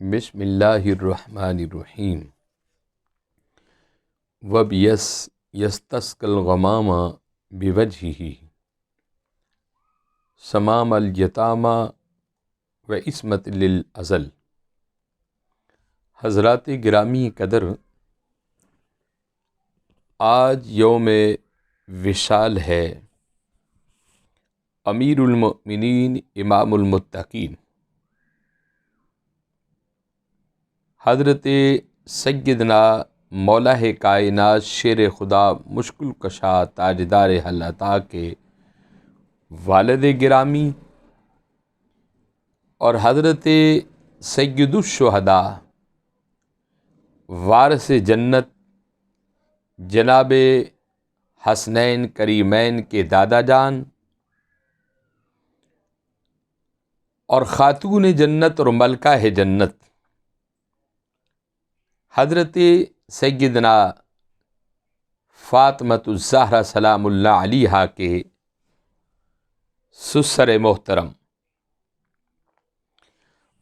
بسم اللہ الرحمن الرحیم یستسقی الغمام بوجہہ سمام الیتامی و عصمت للازل۔ حضرات گرامی قدر، آج یوم وصال ہے۔ امیر المؤمنین امام المتقین حضرت سیدنا مولا کائنات شیر خدا مشکل کشا تاجدار حل عطا کے والد گرامی اور حضرت سید الشہداء وارث جنت جناب حسنین کریمین کے دادا جان اور خاتون جنت اور ملکہ جنت حضرت سیدنا فاطمۃ الزہرا سلام اللہ علیہا کے سسر محترم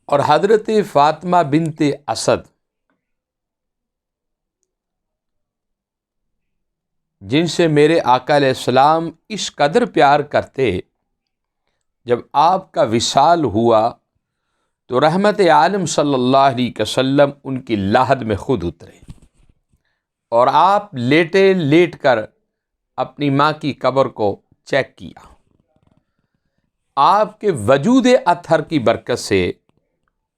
اور حضرت فاطمہ بنت اسد، جن سے میرے آقا علیہ السلام اس قدر پیار کرتے، جب آپ کا وصال ہوا تو رحمت عالم صلی اللہ علیہ وسلم ان کی لاحد میں خود اترے اور آپ لیٹ کر اپنی ماں کی قبر کو چیک کیا۔ آپ کے وجود اطہر کی برکت سے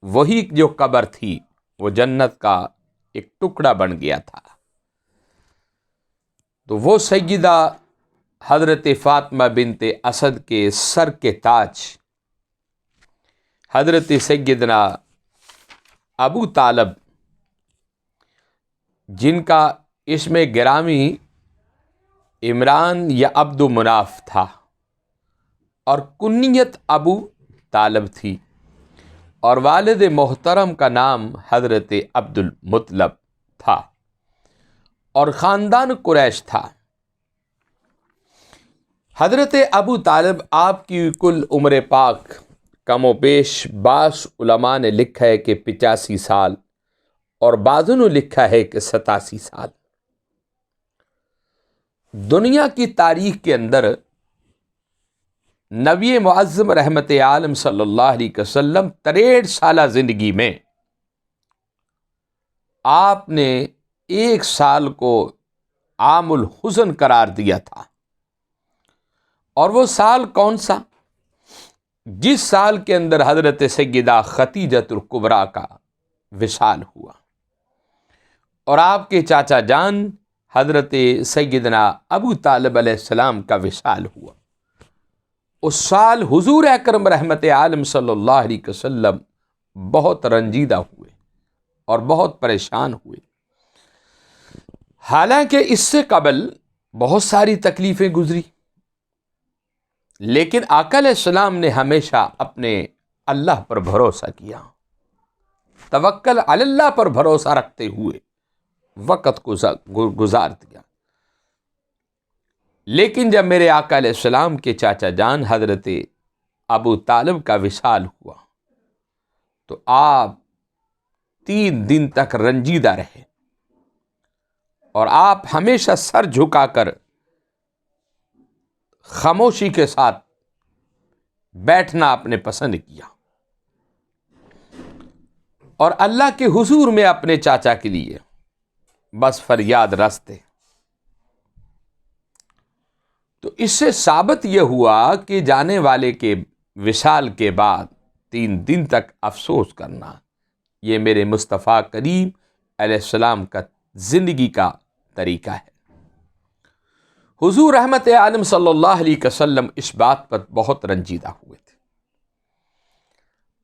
وہی جو قبر تھی وہ جنت کا ایک ٹکڑا بن گیا تھا۔ تو وہ سیدہ حضرت فاطمہ بنت اسد کے سر کے تاج حضرت سیدنا ابو طالب، جن کا اسم گرامی عمران یا عبد مناف تھا اور کنیت ابو طالب تھی، اور والد محترم کا نام حضرت عبد المطلب تھا اور خاندان قریش تھا۔ حضرت ابو طالب آپ کی کل عمر پاک کم و بیش بعض علماء نے لکھا ہے کہ 85 سال اور بعضوں نے لکھا ہے کہ 87 سال۔ دنیا کی تاریخ کے اندر نبی معظم رحمت عالم صلی اللہ علیہ وسلم 63 سالہ زندگی میں آپ نے ایک سال کو عام الحزن قرار دیا تھا، اور وہ سال کون سا؟ جس سال کے اندر حضرت سیدہ خدیجۃ الکبریٰ کا وصال ہوا اور آپ کے چاچا جان حضرت سیدنا ابو طالب علیہ السلام کا وصال ہوا۔ اس سال حضور اکرم رحمت عالم صلی اللہ علیہ وسلم بہت رنجیدہ ہوئے اور بہت پریشان ہوئے، حالانکہ اس سے قبل بہت ساری تکلیفیں گزری، لیکن آقا علیہ السلام نے ہمیشہ اپنے اللہ پر بھروسہ کیا، توکل علی اللہ پر بھروسہ رکھتے ہوئے وقت کو گزار دیا۔ لیکن جب میرے آقا علیہ السلام کے چاچا جان حضرت ابو طالب کا وصال ہوا تو آپ 3 دن تک رنجیدہ رہے اور آپ ہمیشہ سر جھکا کر خاموشی کے ساتھ بیٹھنا آپ نے پسند کیا اور اللہ کے حضور میں اپنے چاچا کے لیے بس فریاد رستے۔ تو اس سے ثابت یہ ہوا کہ جانے والے کے وصال کے بعد 3 دن تک افسوس کرنا یہ میرے مصطفیٰ کریم علیہ السلام کا زندگی کا طریقہ ہے۔ حضور رحمت عالم صلی اللہ علیہ وسلم اس بات پر بہت رنجیدہ ہوئے تھے،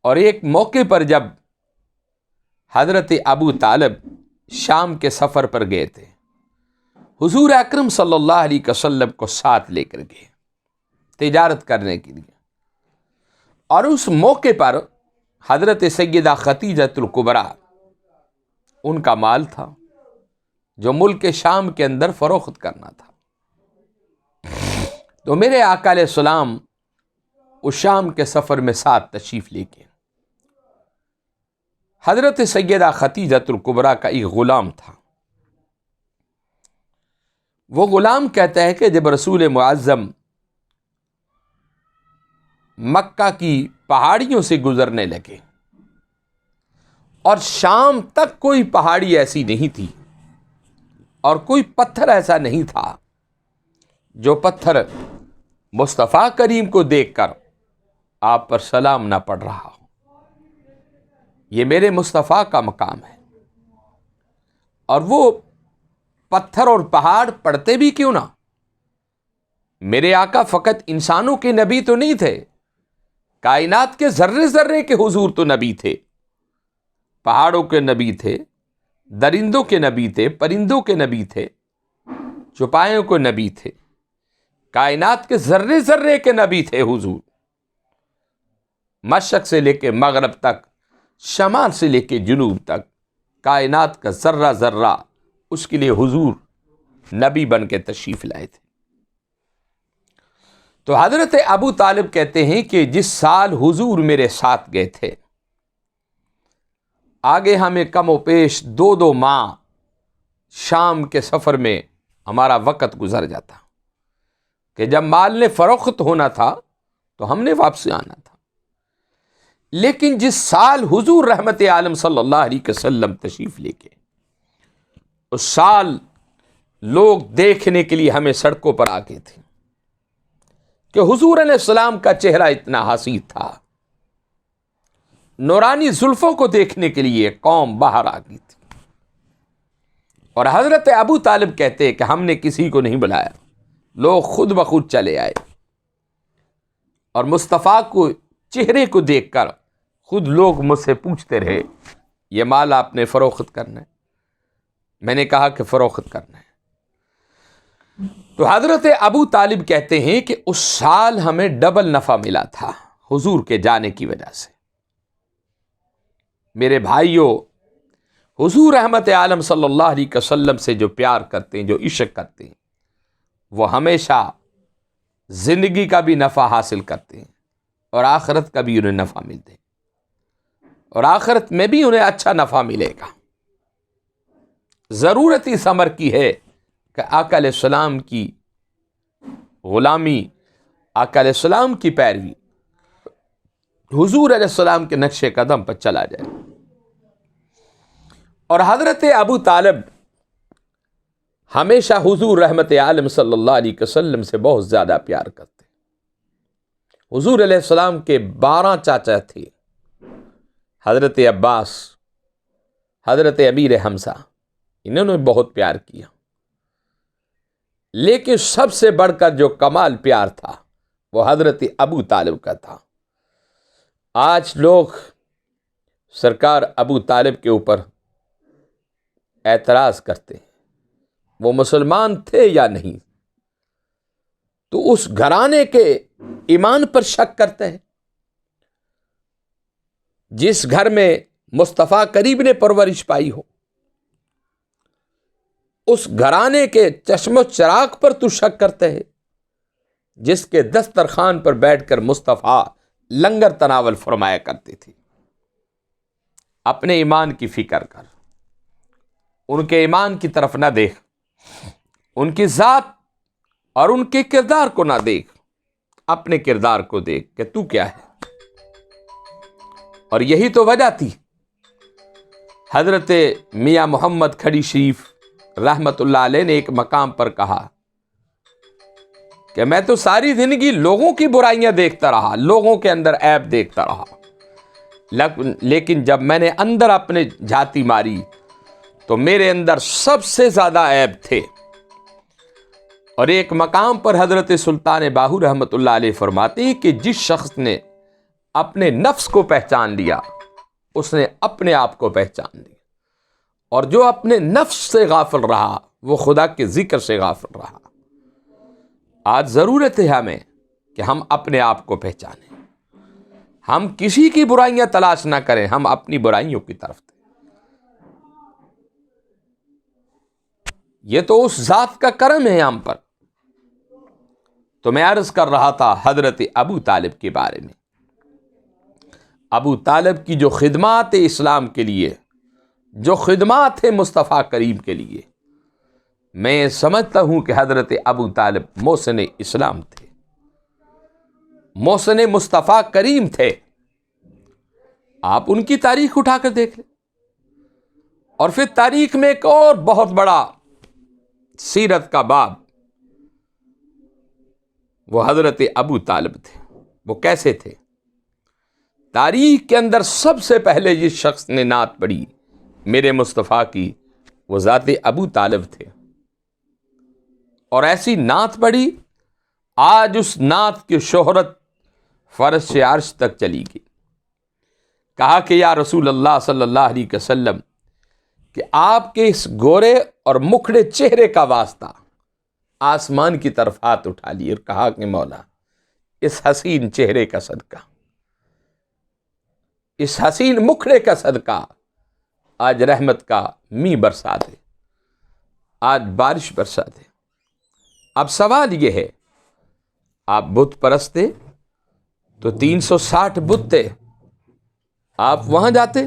اور ایک موقع پر جب حضرت ابو طالب شام کے سفر پر گئے تھے، حضور اکرم صلی اللہ علیہ وسلم کو ساتھ لے کر گئے تجارت کرنے کے لیے، اور اس موقع پر حضرت سیدہ خدیجۃ الکبریٰ ان کا مال تھا جو ملک شام کے اندر فروخت کرنا تھا۔ تو میرے آقا علیہ السلام اس شام کے سفر میں ساتھ تشریف لے کے حضرت سیدہ خدیجۃ الکبریٰ کا ایک غلام تھا. وہ غلام کہتا ہے کہ جب رسول معظم مکہ کی پہاڑیوں سے گزرنے لگے اور شام تک کوئی پہاڑی ایسی نہیں تھی اور کوئی پتھر ایسا نہیں تھا جو پتھر مصطفیٰ کریم کو دیکھ کر آپ پر سلام نہ پڑھ رہا ہو. یہ میرے مصطفیٰ کا مقام ہے. اور وہ پتھر اور پہاڑ پڑھتے بھی کیوں نہ. میرے آقا فقط انسانوں کے نبی تو نہیں تھے، کائنات کے ذرے ذرے کے حضور تو نبی تھے. پہاڑوں کے نبی تھے، درندوں کے نبی تھے، پرندوں کے نبی تھے، چوپایوں کے نبی تھے، کائنات کے ذرے ذرے کے نبی تھے حضور. مشرق سے لے کے مغرب تک، شمال سے لے کے جنوب تک، کائنات کا ذرہ ذرہ اس کے لیے حضور نبی بن کے تشریف لائے تھے. تو حضرت ابو طالب کہتے ہیں کہ جس سال حضور میرے ساتھ گئے تھے، آگے ہمیں کم و پیش 2 ماہ شام کے سفر میں ہمارا وقت گزر جاتا کہ جب مال نے فروخت ہونا تھا تو ہم نے واپس آنا تھا. لیکن جس سال حضور رحمت عالم صلی اللہ علیہ وسلم تشریف لے کے، اس سال لوگ دیکھنے کے لیے ہمیں سڑکوں پر آ گئے تھے کہ حضور علیہ السلام کا چہرہ اتنا حسین تھا. نورانی زلفوں کو دیکھنے کے لیے قوم باہر آ گئی تھی. اور حضرت ابو طالب کہتے ہیں کہ ہم نے کسی کو نہیں بلایا، لوگ خود بخود چلے آئے اور مصطفیٰ کو چہرے کو دیکھ کر خود لوگ مجھ سے پوچھتے رہے یہ مال آپ نے فروخت کرنا ہے؟ میں نے کہا کہ فروخت کرنا ہے. تو حضرت ابو طالب کہتے ہیں کہ اس سال ہمیں ڈبل نفع ملا تھا حضور کے جانے کی وجہ سے. میرے بھائیوں، حضور رحمت عالم صلی اللہ علیہ وسلم سے جو پیار کرتے ہیں، جو عشق کرتے ہیں، وہ ہمیشہ زندگی کا بھی نفع حاصل کرتے ہیں اور آخرت کا بھی انہیں نفع ملتے ہیں، اور آخرت میں بھی انہیں اچھا نفع ملے گا. ضرورت اس امر کی ہے کہ آقا علیہ السلام کی غلامی، آقا علیہ السلام کی پیروی، حضور علیہ السلام کے نقش قدم پر چلا جائے. اور حضرت ابو طالب ہمیشہ حضور رحمت عالم صلی اللہ علیہ وسلم سے بہت زیادہ پیار کرتے. حضور علیہ السلام کے 12 چاچا تھے، حضرت عباس، حضرت امیر حمزہ، انہوں نے بہت پیار کیا. لیکن سب سے بڑھ کر جو کمال پیار تھا وہ حضرت ابو طالب کا تھا. آج لوگ سرکار ابو طالب کے اوپر اعتراض کرتے ہیں وہ مسلمان تھے یا نہیں، تو اس گھرانے کے ایمان پر شک کرتے ہیں. جس گھر میں مصطفیٰ کریم نے پرورش پائی ہو، اس گھرانے کے چشم و چراغ پر تو شک کرتے ہیں جس کے دسترخوان پر بیٹھ کر مصطفیٰ لنگر تناول فرمایا کرتے تھے. اپنے ایمان کی فکر کر، ان کے ایمان کی طرف نہ دیکھ، ان کی ذات اور ان کے کردار کو نہ دیکھ، اپنے کردار کو دیکھ کہ تو کیا ہے. اور یہی تو وجہ تھی حضرت میاں محمد کھڑی شریف رحمت اللہ علیہ نے ایک مقام پر کہا کہ میں تو ساری زندگی لوگوں کی برائیاں دیکھتا رہا، لوگوں کے اندر عیب دیکھتا رہا، لیکن جب میں نے اندر اپنے جھاتی ماری تو میرے اندر سب سے زیادہ عیب تھے. اور ایک مقام پر حضرت سلطان باہو رحمت اللہ علیہ فرماتے ہیں کہ جس شخص نے اپنے نفس کو پہچان لیا اس نے اپنے آپ کو پہچان لیا، اور جو اپنے نفس سے غافل رہا وہ خدا کے ذکر سے غافل رہا. آج ضرورت ہے ہمیں کہ ہم اپنے آپ کو پہچانیں، ہم کسی کی برائیاں تلاش نہ کریں، ہم اپنی برائیوں کی طرف دیں. یہ تو اس ذات کا کرم ہے ہم پر. تو میں عرض کر رہا تھا حضرت ابو طالب کے بارے میں. ابو طالب کی جو خدمات اسلام کے لیے، جو خدمات ہیں مصطفیٰ کریم کے لیے، میں سمجھتا ہوں کہ حضرت ابو طالب محسن اسلام تھے، محسن مصطفیٰ کریم تھے۔ آپ ان کی تاریخ اٹھا کر دیکھ لیں، اور پھر تاریخ میں ایک اور بہت بڑا سیرت کا باب، وہ حضرت ابو طالب تھے۔ وہ کیسے تھے؟ تاریخ کے اندر سب سے پہلے جس شخص نے نعت پڑھی میرے مصطفیٰ کی، وہ ذات ابو طالب تھے، اور ایسی نعت پڑھی، آج اس نعت کی شہرت فرش سے عرش تک چلی گئی۔ کہا کہ یا رسول اللہ صلی اللہ علیہ وسلم، کہ آپ کے اس گورے اور مکھڑے چہرے کا واسطہ، آسمان کی طرف ہاتھ اٹھا لیے اور کہا کہ مولا، اس حسین چہرے کا صدقہ، اس حسین مکھڑے کا صدقہ آج رحمت کا می برسا دے، آج بارش برسا دے۔ اب سوال یہ ہے، آپ بت پرست تھے تو 360 بت تھے، آپ وہاں جاتے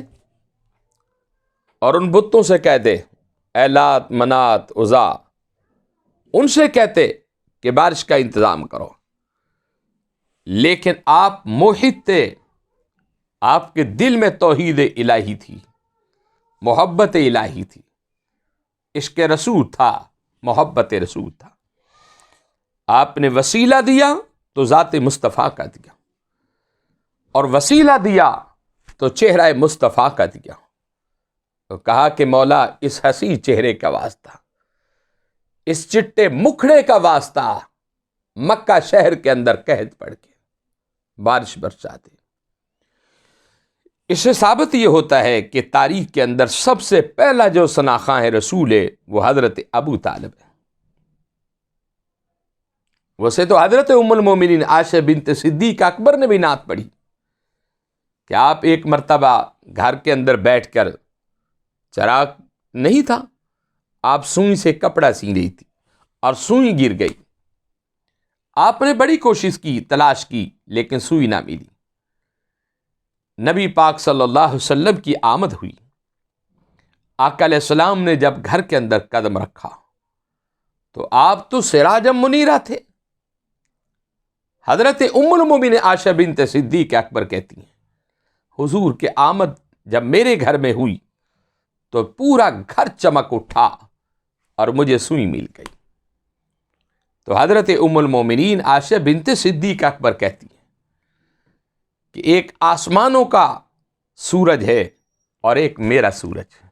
اور ان بتوں سے کہتے، اے لات منات عزا، ان سے کہتے کہ بارش کا انتظام کرو۔ لیکن آپ موحد تھے، آپ کے دل میں توحید الہی تھی، محبت الہی تھی، عشق رسول تھا، محبت رسول تھا۔ آپ نے وسیلہ دیا تو ذات مصطفیٰ کا دیا، اور وسیلہ دیا تو چہرہ مصطفیٰ کا دیا۔ تو کہا کہ مولا، اس حسین چہرے کا واسطہ، اس چٹے مکھڑے کا واسطہ، مکہ شہر کے اندر قحط پڑ کے بارش برسا دے۔ اس سے ثابت یہ ہوتا ہے کہ تاریخ کے اندر سب سے پہلا جو شناخواں رسول ہے وہ حضرت ابو طالب ہے۔ ویسے تو حضرت ام المومنین عائشہ بنت صدیق اکبر نے بھی نعت پڑھی کہ آپ ایک مرتبہ گھر کے اندر بیٹھ کر، چراغ نہیں تھا، آپ سوئی سے کپڑا سی رہی تھی اور سوئی گر گئی۔ آپ نے بڑی کوشش کی، تلاش کی، لیکن سوئی نہ ملی۔ نبی پاک صلی اللہ علیہ وسلم کی آمد ہوئی۔ آقا علیہ السلام نے جب گھر کے اندر قدم رکھا تو آپ تو سراجم منیرہ تھے۔ حضرت ام المومنین عائشہ بنت صدیق اکبر کہتی ہیں، حضور کے آمد جب میرے گھر میں ہوئی تو پورا گھر چمک اٹھا اور مجھے سوئی مل گئی۔ تو حضرت ام المومنین عائشہ بنت صدیق اکبر کہتی ہیں کہ ایک آسمانوں کا سورج ہے اور ایک میرا سورج ہے۔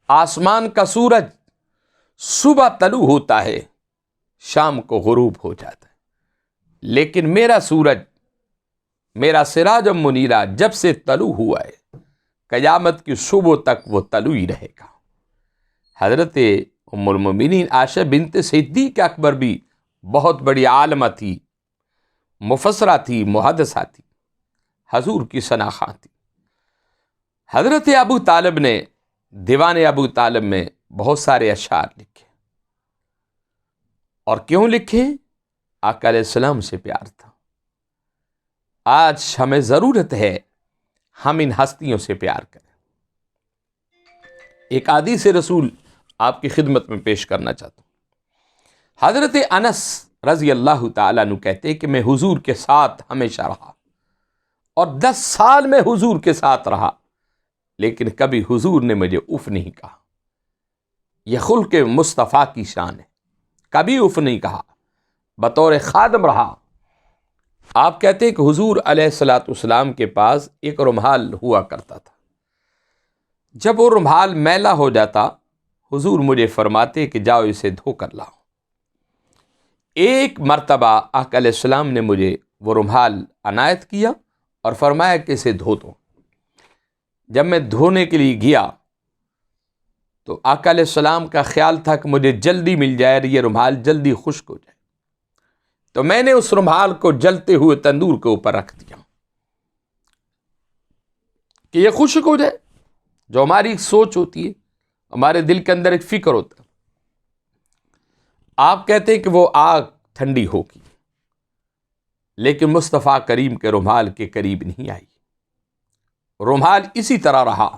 آسمان کا سورج صبح طلوع ہوتا ہے، شام کو غروب ہو جاتا ہے، لیکن میرا سورج، میرا سراج منیرہ جب سے طلوع ہوا ہے، قیامت کی صبح تک وہ طلوع ہی رہے گا۔ حضرت ام المومنین عائشہ بنت صدیق اکبر بھی بہت بڑی عالمہ تھی، مفسرہ تھی، محدثہ تھی، حضور کی شناخواں تھی۔ حضرت ابو طالب نے دیوان ابو طالب میں بہت سارے اشعار لکھے، اور کیوں لکھے؟ آقا علیہ السلام سے پیار تھا۔ آج ہمیں ضرورت ہے ہم ان ہستیوں سے پیار کریں۔ ایک حدیث رسول آپ کی خدمت میں پیش کرنا چاہتا ہوں۔ حضرت انس رضی اللہ تعالیٰ عنہ کہتے کہ میں حضور کے ساتھ ہمیشہ رہا، اور 10 سال میں حضور کے ساتھ رہا، لیکن کبھی حضور نے مجھے اف نہیں کہا۔ یہ خلق مصطفیٰ کی شان ہے، کبھی اف نہیں کہا، بطور خادم رہا۔ آپ کہتے ہیں کہ حضور علیہ الصلاۃ والسلام کے پاس ایک رومال ہوا کرتا تھا، جب وہ رومال میلا ہو جاتا حضور مجھے فرماتے کہ جاؤ اسے دھو کر لاؤ۔ ایک مرتبہ آقا علیہ السلام نے مجھے وہ رومال عنایت کیا اور فرمایا کہ اسے دھو دو۔ جب میں دھونے کے لیے گیا تو آقا علیہ السلام کا خیال تھا کہ مجھے جلدی مل جائے اور یہ رومال جلدی خشک ہو جائے، تو میں نے اس رومال کو جلتے ہوئے تندور کے اوپر رکھ دیا کہ یہ خشک ہو جائے۔ جو ہماری ایک سوچ ہوتی ہے، ہمارے دل کے اندر ایک فکر ہوتا ہے، آپ کہتے ہیں کہ وہ آگ ٹھنڈی ہوگی، لیکن مصطفیٰ کریم کے رومال کے قریب نہیں آئی. رومال اسی طرح رہا،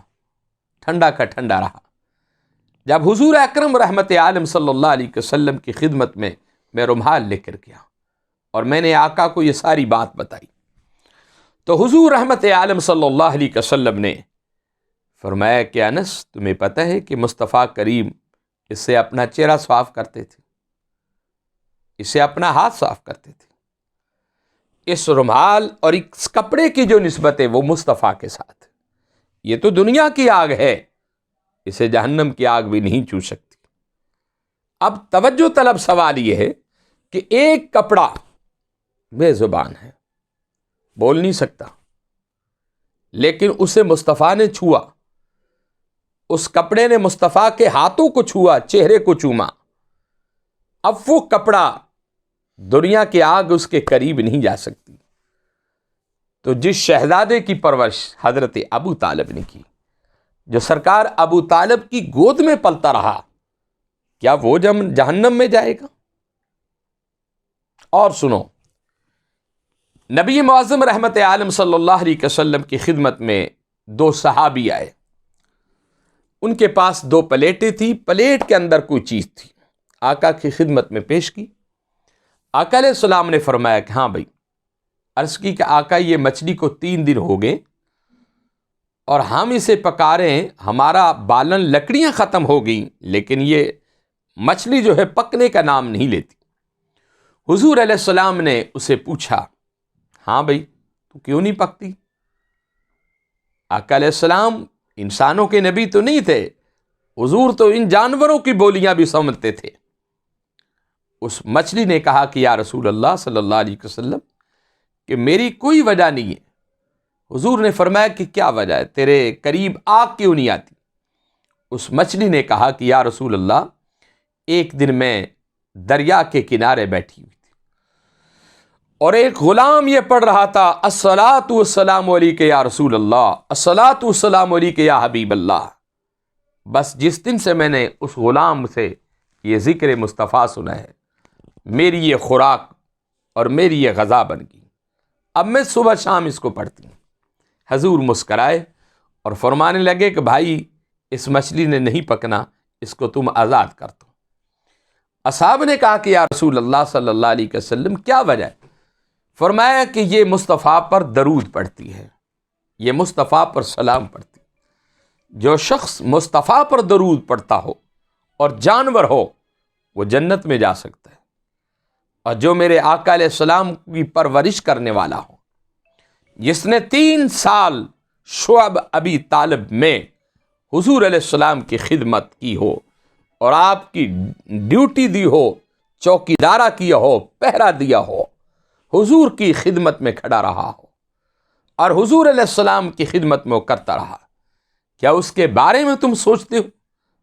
ٹھنڈا کا ٹھنڈا رہا. جب حضور اکرم رحمت عالم صلی اللہ علیہ وسلم کی خدمت میں رومال لے کر گیا اور میں نے آقا کو یہ ساری بات بتائی، تو حضور رحمت عالم صلی اللہ علیہ وسلم نے فرمایا کہ انس، تمہیں پتہ ہے کہ مصطفیٰ کریم اس سے اپنا چہرہ صاف کرتے تھے، اس سے اپنا ہاتھ صاف کرتے تھے. اس رومال اور اس کپڑے کی جو نسبت ہے وہ مصطفیٰ کے ساتھ. یہ تو دنیا کی آگ ہے، اسے جہنم کی آگ بھی نہیں چھو سکتی. اب توجہ طلب سوال یہ ہے کہ ایک کپڑا بے زبان ہے، بول نہیں سکتا، لیکن اسے مصطفیٰ نے چھوا، اس کپڑے نے مصطفیٰ کے ہاتھوں کو چھوا، چہرے کو چوما. اب وہ کپڑا دنیا کی آگ اس کے قریب نہیں جا سکتی. تو جس شہزادے کی پرورش حضرت ابو طالب نے کی، جو سرکار ابو طالب کی گود میں پلتا رہا، کیا وہ جہنم میں جائے گا؟ اور سنو، نبی معظم رحمت عالم صلی اللہ علیہ وسلم کی خدمت میں دو صحابی آئے. ان کے پاس دو پلیٹیں تھی، پلیٹ کے اندر کوئی چیز تھی. آقا کی خدمت میں پیش کی. آقا علیہ السلام نے فرمایا کہ ہاں بھائی. عرض کی کہ آقا یہ مچھلی کو 3 دن ہو گئے اور ہم اسے پکا رہے ہیں، ہمارا بالن لکڑیاں ختم ہو گئیں، لیکن یہ مچھلی جو ہے پکنے کا نام نہیں لیتی. حضور علیہ السلام نے اسے پوچھا، ہاں بھائی تو کیوں نہیں پکتی؟ آقا علیہ السلام انسانوں کے نبی تو نہیں تھے، حضور تو ان جانوروں کی بولیاں بھی سمجھتے تھے. اس مچھلی نے کہا کہ یا رسول اللہ صلی اللہ علیہ وسلم کہ میری کوئی وجہ نہیں ہے. حضور نے فرمایا کہ کیا وجہ ہے، تیرے قریب آگ کیوں نہیں آتی؟ اس مچھلی نے کہا کہ یا رسول اللہ، ایک دن میں دریا کے کنارے بیٹھی ہوئی تھی اور ایک غلام یہ پڑھ رہا تھا الصلاۃ والسلام علیک یا رسول اللہ، الصلاۃ والسلام علیک یا حبیب اللہ. بس جس دن سے میں نے اس غلام سے یہ ذکر مصطفیٰ سنا ہے، میری یہ خوراک اور میری یہ غذا بن گئی. اب میں صبح شام اس کو پڑھتی ہوں. حضور مسکرائے اور فرمانے لگے کہ بھائی اس مچھلی نے نہیں پکنا، اس کو تم آزاد کر دو. اصحاب نے کہا کہ یا رسول اللہ صلی اللہ علیہ وسلم کیا وجہ ہے؟ فرمایا کہ یہ مصطفیٰ پر درود پڑھتی ہے، یہ مصطفیٰ پر سلام پڑھتی ہے. جو شخص مصطفیٰ پر درود پڑھتا ہو اور جانور ہو وہ جنت میں جا سکتا ہے، اور جو میرے آقا علیہ السلام کی پرورش کرنے والا ہو، جس نے 3 سال شعب ابی طالب میں حضور علیہ السلام کی خدمت کی ہو اور آپ کی ڈیوٹی دی ہو، چوکیدارہ کیا ہو، پہرا دیا ہو، حضور کی خدمت میں کھڑا رہا ہو اور حضور علیہ السلام کی خدمت میں وہ کرتا رہا، کیا اس کے بارے میں تم سوچتے ہو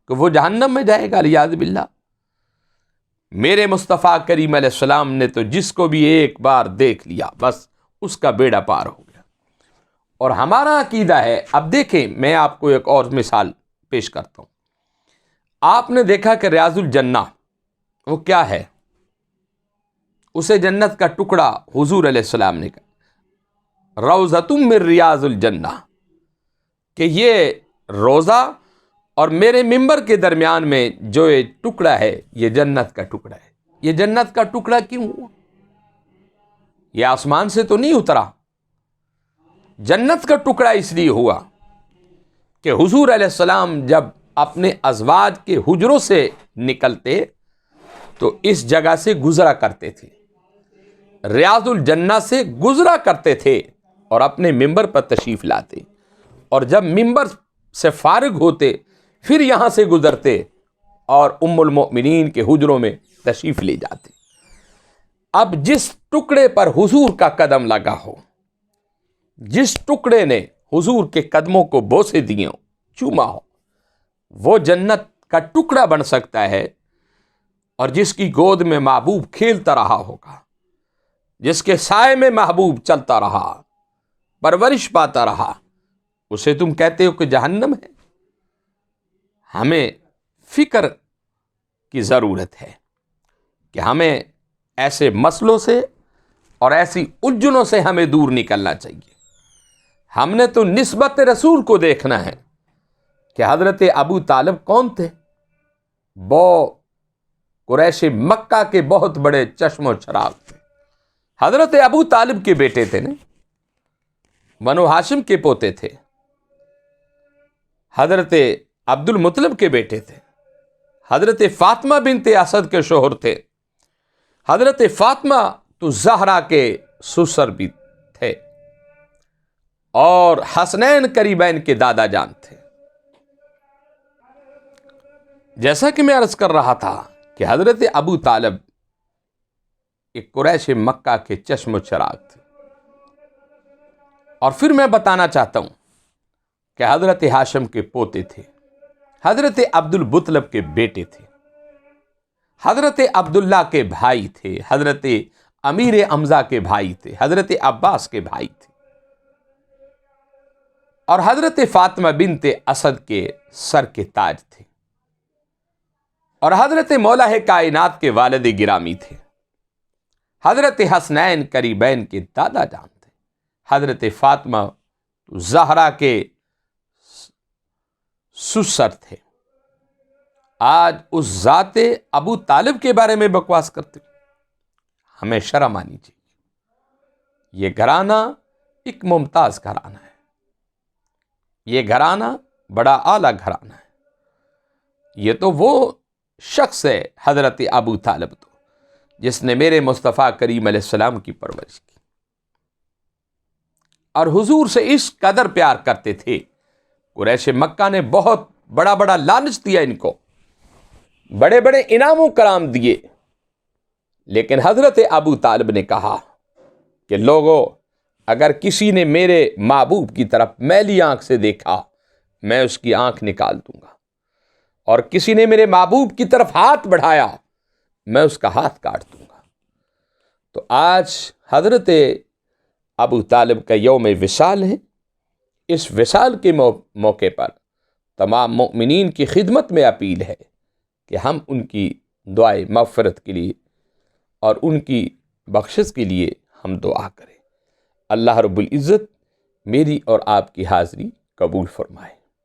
کہ وہ جہنم میں جائے گا؟ علیاذ باللہ. میرے مصطفیٰ کریم علیہ السلام نے تو جس کو بھی ایک بار دیکھ لیا بس اس کا بیڑا پار ہو گیا. اور ہمارا عقیدہ ہے، اب دیکھیں میں آپ کو ایک اور مثال پیش کرتا ہوں. آپ نے دیکھا کہ ریاض الجنہ وہ کیا ہے؟ اسے جنت کا ٹکڑا حضور علیہ السلام نے کہا روضۃ من ریاض الجنہ، کہ یہ روزہ اور میرے ممبر کے درمیان میں جو یہ ٹکڑا ہے یہ جنت کا ٹکڑا ہے. یہ جنت کا ٹکڑا کیوں ہوا؟ یہ آسمان سے تو نہیں اترا. جنت کا ٹکڑا اس لیے ہوا کہ حضور علیہ السلام جب اپنے ازواج کے حجروں سے نکلتے تو اس جگہ سے گزرا کرتے تھے، ریاض الجنہ سے گزرا کرتے تھے اور اپنے ممبر پر تشریف لاتے، اور جب ممبر سے فارغ ہوتے پھر یہاں سے گزرتے اور ام المؤمنین کے حجروں میں تشریف لے جاتے. اب جس ٹکڑے پر حضور کا قدم لگا ہو، جس ٹکڑے نے حضور کے قدموں کو بوسے دیے ہوں، چوما ہو، وہ جنت کا ٹکڑا بن سکتا ہے. اور جس کی گود میں محبوب کھیلتا رہا ہوگا، جس کے سائے میں محبوب چلتا رہا، پرورش پاتا رہا، اسے تم کہتے ہو کہ جہنم ہے. ہمیں فکر کی ضرورت ہے کہ ہمیں ایسے مسئلوں سے اور ایسی الجھنوں سے ہمیں دور نکلنا چاہیے۔ ہم نے تو نسبت رسول کو دیکھنا ہے کہ حضرت ابو طالب کون تھے؟ وہ قریش مکہ کے بہت بڑے چشم و چراغ تھے۔ حضرت ابو طالب کے بیٹے تھے نا، بنو ہاشم کے پوتے تھے، حضرت عبد المطلب کے بیٹے تھے، حضرت فاطمہ بنت اسد کے شوہر تھے، حضرت فاطمہ تو زہرا کے سسر بھی تھے، اور حسنین قریبین کے دادا جان تھے۔ جیسا کہ میں عرض کر رہا تھا کہ حضرت ابو طالب ایک قریش مکہ کے چشم و چراغ تھے۔ اور پھر میں بتانا چاہتا ہوں کہ حضرت ہاشم کے پوتے تھے، حضرت عبد المطلب کے بیٹے تھے، حضرت عبداللہ کے بھائی تھے، حضرت امیر حمزہ کے بھائی تھے، حضرت عباس کے بھائی تھے، اور حضرت فاطمہ بنت اسد کے سر کے تاج تھے، اور حضرت مولا کائنات کے والد گرامی تھے، حضرت حسنین قریبین کے دادا جان تھے، حضرت فاطمہ زہرا کے سسر تھے۔ آج اس ذات ابو طالب کے بارے میں بکواس کرتے ہمیں شرم آنی چاہیے۔ یہ گھرانہ ایک ممتاز گھرانہ ہے، یہ گھرانہ بڑا اعلیٰ گھرانہ ہے۔ یہ تو وہ شخص ہے حضرت ابو طالب تو جس نے میرے مصطفیٰ کریم علیہ السلام کی پرورش کی، اور حضور سے اس قدر پیار کرتے تھے، قریش مکہ نے بہت بڑا بڑا لالچ دیا، ان کو بڑے بڑے انعام و کرام دیے، لیکن حضرت ابو طالب نے کہا کہ لوگوں، اگر کسی نے میرے محبوب کی طرف میلی آنکھ سے دیکھا، میں اس کی آنکھ نکال دوں گا، اور کسی نے میرے محبوب کی طرف ہاتھ بڑھایا، میں اس کا ہاتھ کاٹ دوں گا۔ تو آج حضرت ابو طالب کا یوم وصال ہے۔ اس وصال کے موقع پر تمام مؤمنین کی خدمت میں اپیل ہے کہ ہم ان کی دعائے مغفرت کے لیے اور ان کی بخشش کے لیے ہم دعا کریں۔ اللہ رب العزت میری اور آپ کی حاضری قبول فرمائے۔